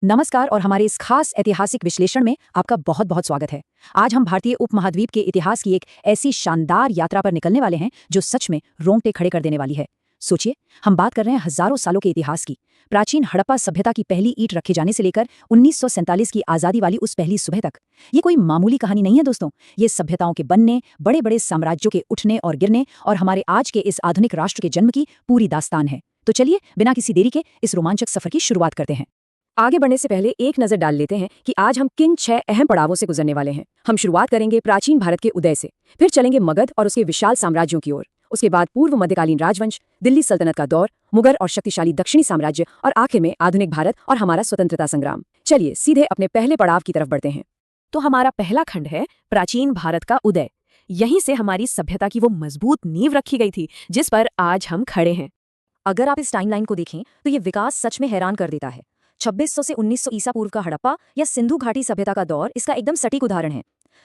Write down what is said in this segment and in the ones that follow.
नमस्कार और हमारे इस खास ऐतिहासिक विश्लेषण में आपका बहुत बहुत स्वागत है। आज हम भारतीय उपमहाद्वीप के इतिहास की एक ऐसी शानदार यात्रा पर निकलने वाले हैं जो सच में रोंगटे खड़े कर देने वाली है। सोचिए, हम बात कर रहे हैं हजारों सालों के इतिहास की। प्राचीन हड़प्पा सभ्यता की पहली ईंट रखे जाने से लेकर 1947 की आज़ादी वाली उस पहली सुबह तक। ये कोई मामूली कहानी नहीं है दोस्तों। ये सभ्यताओं के बनने, बड़े बड़े साम्राज्यों के उठने और गिरने और हमारे आज के इस आधुनिक राष्ट्र के जन्म की पूरी दास्तान है। तो चलिए बिना किसी देरी के इस रोमांचक सफर की शुरुआत करते हैं। आगे बढ़ने से पहले एक नजर डाल लेते हैं कि आज हम किन 6 अहम पड़ावों से गुजरने वाले हैं। हम शुरुआत करेंगे प्राचीन भारत के उदय से, फिर चलेंगे मगध और उसके विशाल साम्राज्यों की ओर, उसके बाद पूर्व मध्यकालीन राजवंश, दिल्ली सल्तनत का दौर, मुगल और शक्तिशाली दक्षिणी साम्राज्य और आखिर में आधुनिक भारत और हमारा स्वतंत्रता संग्राम। चलिए सीधे अपने पहले पड़ाव की तरफ बढ़ते हैं। तो हमारा पहला खंड है प्राचीन भारत का उदय। यहीं से हमारी सभ्यता की वो मजबूत नींव रखी गई थी जिस पर आज हम खड़े हैं। अगर आप इस टाइमलाइन को देखें तो ये विकास सच में हैरान कर देता है। 2600 से 1900 ईसा पूर्व का हड़प्पा या सिंधु घाटी सभ्यता का दौर इसका एकदम सटीक उदाहरण है।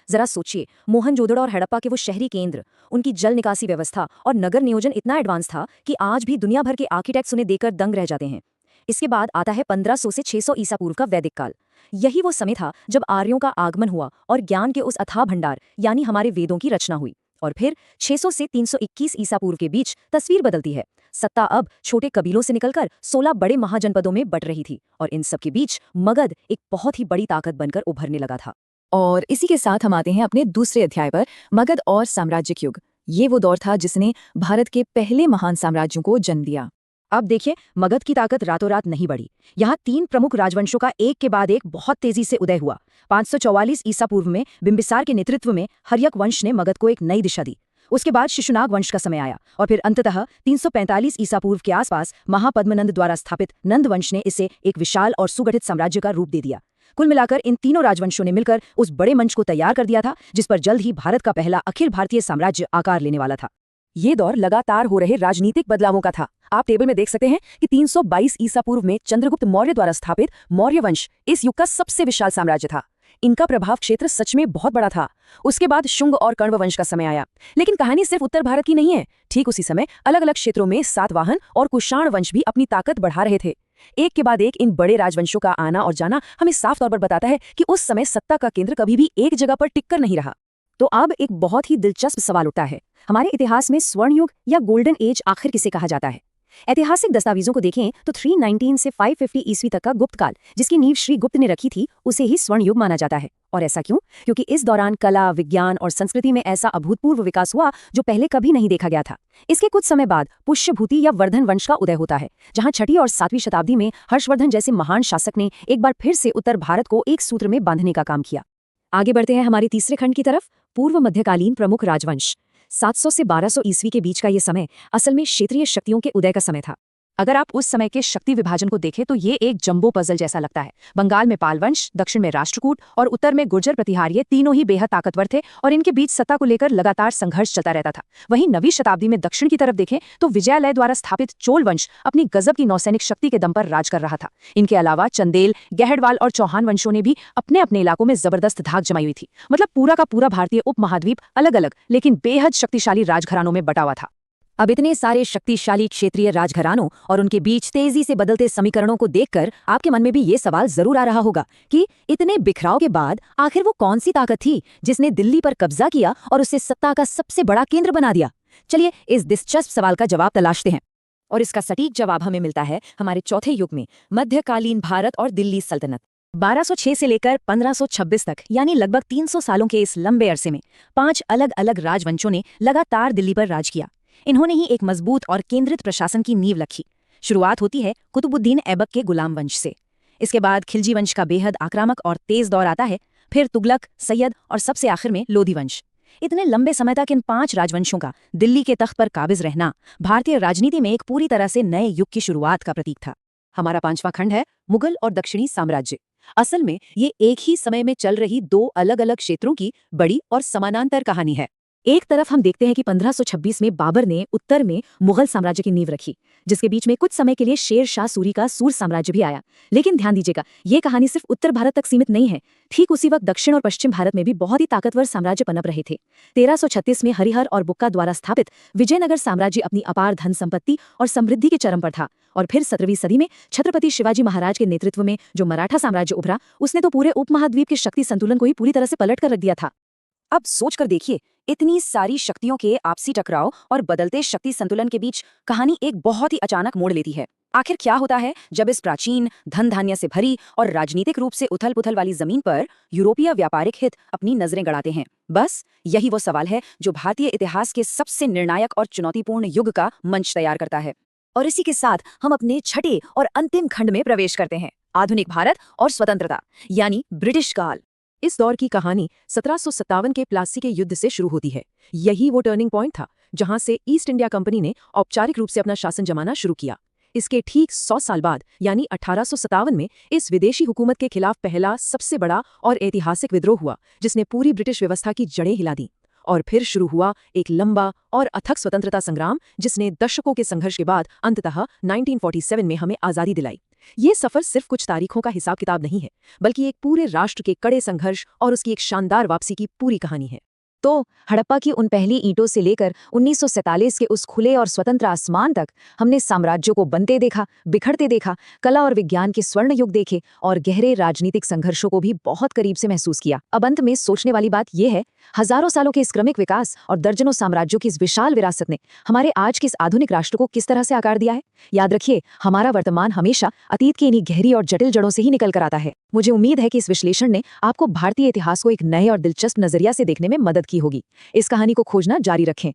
जरा सोचिए, मोहनजोदड़ो और हड़प्पा के वो शहरी केंद्र, उनकी जल निकासी व्यवस्था और नगर नियोजन इतना एडवांस था कि आज भी दुनिया भर के आर्किटेक्ट्स उन्हें देखकर दंग रह जाते हैं। इसके बाद आता है 1500 से 600 ईसा पूर्व का वैदिक काल। यही वो समय था जब आर्यों का आगमन हुआ और ज्ञान के उस अथाह भंडार यानी हमारे वेदों की रचना हुई। और फिर 600 से 321 ईसा पूर्व के बीच तस्वीर बदलती है। सत्ता अब छोटे कबीलों से निकलकर 16 बड़े महाजनपदों में बट रही थी और इन सब के बीच मगध एक बहुत ही बड़ी ताकत बनकर उभरने लगा था। और इसी के साथ हम आते हैं अपने दूसरे अध्याय पर, मगध और साम्राज्यिक युग। ये वो दौर था जिसने भारत के पहले महान साम्राज्यों को जन्म दिया। अब देखिए, मगध की ताकत रातों रात नहीं बढ़ी। यहाँ 3 प्रमुख राजवंशों का एक के बाद एक बहुत तेजी से उदय हुआ। 544 ईसा पूर्व में बिंबिसार के नेतृत्व में हर्यक वंश ने मगध को एक नई दिशा दी। उसके बाद शिशुनाग वंश का समय आया और फिर अंततः 345 ईसा पूर्व के आसपास महापद्मनंद द्वारा स्थापित नंद वंश ने इसे एक विशाल और सुगठित साम्राज्य का रूप दे दिया। कुल मिलाकर इन तीनों राजवंशों ने मिलकर उस बड़े मंच को तैयार कर दिया था जिस पर जल्द ही भारत का पहला अखिल भारतीय साम्राज्य आकार लेने वाला था। ये दौर लगातार हो रहे राजनीतिक बदलावों का था। आप टेबल में देख सकते हैं कि 322 ईसा पूर्व में चंद्रगुप्त मौर्य द्वारा स्थापित मौर्य वंश इस युग का सबसे विशाल साम्राज्य था। इनका प्रभाव क्षेत्र सच में बहुत बड़ा था। उसके बाद शुंग और कण्व वंश का समय आया, लेकिन कहानी सिर्फ उत्तर भारत की नहीं है। ठीक उसी समय अलग अलग क्षेत्रों में सातवाहन और कुषाण वंश भी अपनी ताकत बढ़ा रहे थे। एक के बाद एक इन बड़े राजवंशों का आना और जाना हमें साफ तौर पर बताता है कि उस समय सत्ता का केंद्र कभी भी एक जगह पर टिककर नहीं रहा। तो अब एक बहुत ही दिलचस्प सवाल उठता है, हमारे इतिहास में स्वर्ण युग या गोल्डन एज आखिर किसे कहा जाता है? ऐतिहासिक दस्तावेजों को देखें तो 319 से 550 ईस्वी तक का गुप्त काल, जिसकी नींव श्री गुप्त ने रखी थी, उसे ही स्वर्ण युग माना जाता है। और ऐसा क्यों? क्योंकि इस दौरान कला, विज्ञान और संस्कृति में ऐसा अभूतपूर्व विकास हुआ जो पहले कभी नहीं देखा गया था। इसके कुछ समय बाद पुष्यभूति या वर्धन वंश का उदय होता है, जहां 6वीं और 7वीं शताब्दी में हर्षवर्धन जैसे महान शासक ने एक बार फिर से उत्तर भारत को एक सूत्र में बांधने का काम किया। आगे बढ़ते हैं हमारे तीसरे खंड की तरफ, पूर्व मध्यकालीन प्रमुख राजवंश। 700 से 1200 ईस्वी के बीच का ये समय असल में क्षेत्रीय शक्तियों के उदय का समय था। अगर आप उस समय के शक्ति विभाजन को देखें तो ये एक जंबो पजल जैसा लगता है। बंगाल में पाल वंश, दक्षिण में राष्ट्रकूट और उत्तर में गुर्जर प्रतिहार, ये तीनों ही बेहद ताकतवर थे और इनके बीच सत्ता को लेकर लगातार संघर्ष चलता रहता था। वहीं 9वीं शताब्दी में दक्षिण की तरफ देखें तो विजयालय द्वारा स्थापित चोल वंश अपनी गजब की नौसैनिक शक्ति के दम पर राज कर रहा था। इनके अलावा चंदेल, गहडवाल और चौहान वंशों ने भी अपने अपने इलाकों में जबरदस्त धाक जमाई हुई थी। मतलब पूरा का पूरा भारतीय उपमहाद्वीप अलग अलग लेकिन बेहद शक्तिशाली राजघरानों में बटा हुआ था। अब इतने सारे शक्तिशाली क्षेत्रीय राजघरानों और उनके बीच तेजी से बदलते समीकरणों को देखकर आपके मन में भी ये सवाल जरूर आ रहा होगा कि इतने बिखराव के बाद आखिर वो कौन सी ताकत थी जिसने दिल्ली पर कब्जा किया और उसे सत्ता का सबसे बड़ा केंद्र बना दिया। चलिए इस दिलचस्प सवाल का जवाब तलाशते हैं और इसका सटीक जवाब हमें मिलता है हमारे चौथे युग में, मध्यकालीन भारत और दिल्ली सल्तनत। 1206 से लेकर 1526 तक यानी लगभग 300 सालों के इस लंबे अरसे में 5 अलग अलग राजवंशों ने लगातार दिल्ली पर राज किया। इन्होंने ही एक मजबूत और केंद्रित प्रशासन की नींव रखी। शुरुआत होती है कुतुबुद्दीन ऐबक के गुलाम वंश से। इसके बाद खिलजी वंश का बेहद आक्रामक और तेज दौर आता है, फिर तुगलक, सैयद और सबसे आखिर में लोधी वंश। इतने लंबे समय तक इन 5 राजवंशों का दिल्ली के तख्त पर काबिज रहना भारतीय राजनीति में एक पूरी तरह से नए युग की शुरुआत का प्रतीक था। हमारा 5वां खंड है मुगल और दक्षिणी साम्राज्य। असल में ये एक ही समय में चल रही 2 अलग अलग क्षेत्रों की बड़ी और समानांतर कहानी है। एक तरफ हम देखते हैं कि 1526 में बाबर ने उत्तर में मुगल साम्राज्य की नींव रखी, जिसके बीच में कुछ समय के लिए शेर शाह सूरी का सूर साम्राज्य भी आया। लेकिन ध्यान दीजिएगा, ये कहानी सिर्फ उत्तर भारत तक सीमित नहीं है। ठीक उसी वक्त दक्षिण और पश्चिम भारत में भी बहुत ही ताकतवर साम्राज्य पनप रहे थे। 1336 में हरिहर और बुक्का द्वारा स्थापित विजयनगर साम्राज्य अपनी अपार धन संपत्ति और समृद्धि के चरम पर था। और फिर 17वीं सदी में छत्रपति शिवाजी महाराज के नेतृत्व में जो मराठा साम्राज्य उभरा, उसने तो पूरे उपमहाद्वीप के शक्ति संतुलन को ही पूरी तरह से पलट कर रख दिया था। अब सोचकर देखिए, इतनी सारी शक्तियों के आपसी टकराव और बदलते शक्ति संतुलन के बीच कहानी एक बहुत ही अचानक मोड़ लेती है। आखिर क्या होता है जब इस प्राचीन, धन धान्य से भरी और राजनीतिक रूप से उथल पुथल वाली जमीन पर यूरोपीय व्यापारिक हित अपनी नजरें गड़ाते हैं? बस यही वो सवाल है जो भारतीय इतिहास के सबसे निर्णायक और चुनौतीपूर्ण युग का मंच तैयार करता है। और इसी के साथ हम अपने छठे और अंतिम खंड में प्रवेश करते हैं, आधुनिक भारत और स्वतंत्रता, यानी ब्रिटिश काल। इस दौर की कहानी 1757 के प्लासी के युद्ध से शुरू होती है। यही वो टर्निंग पॉइंट था जहां से ईस्ट इंडिया कंपनी ने औपचारिक रूप से अपना शासन जमाना शुरू किया। इसके ठीक 100 साल बाद यानी 1857 में इस विदेशी हुकूमत के खिलाफ पहला सबसे बड़ा और ऐतिहासिक विद्रोह हुआ, जिसने पूरी ब्रिटिश व्यवस्था की जड़ें हिला दी। और फिर शुरू हुआ एक लंबा और अथक स्वतंत्रता संग्राम, जिसने दशकों के संघर्ष के बाद अंततः 1947 में हमें आज़ादी दिलाई। ये सफर सिर्फ कुछ तारीखों का हिसाब किताब नहीं है, बल्कि एक पूरे राष्ट्र के कड़े संघर्ष और उसकी एक शानदार वापसी की पूरी कहानी है। तो हड़प्पा की उन पहली ईंटों से लेकर 1947 के उस खुले और स्वतंत्र आसमान तक हमने साम्राज्यों को बनते देखा, बिखरते देखा, कला और विज्ञान के स्वर्ण युग देखे और गहरे राजनीतिक संघर्षों को भी बहुत करीब से महसूस किया। अब अंत में सोचने वाली बात यह है, हजारों सालों के इस क्रमिक विकास और दर्जनों साम्राज्यों की इस विशाल विरासत ने हमारे आज के इस आधुनिक राष्ट्र को किस तरह से आकार दिया है। याद रखिए, हमारा वर्तमान हमेशा अतीत की इन्हीं गहरी और जटिल जड़ों से ही निकल कर आता है। मुझे उम्मीद है कि इस विश्लेषण ने आपको भारतीय इतिहास को एक नए और दिलचस्प नजरिया से देखने में मदद की होगी। इस कहानी को खोजना जारी रखें।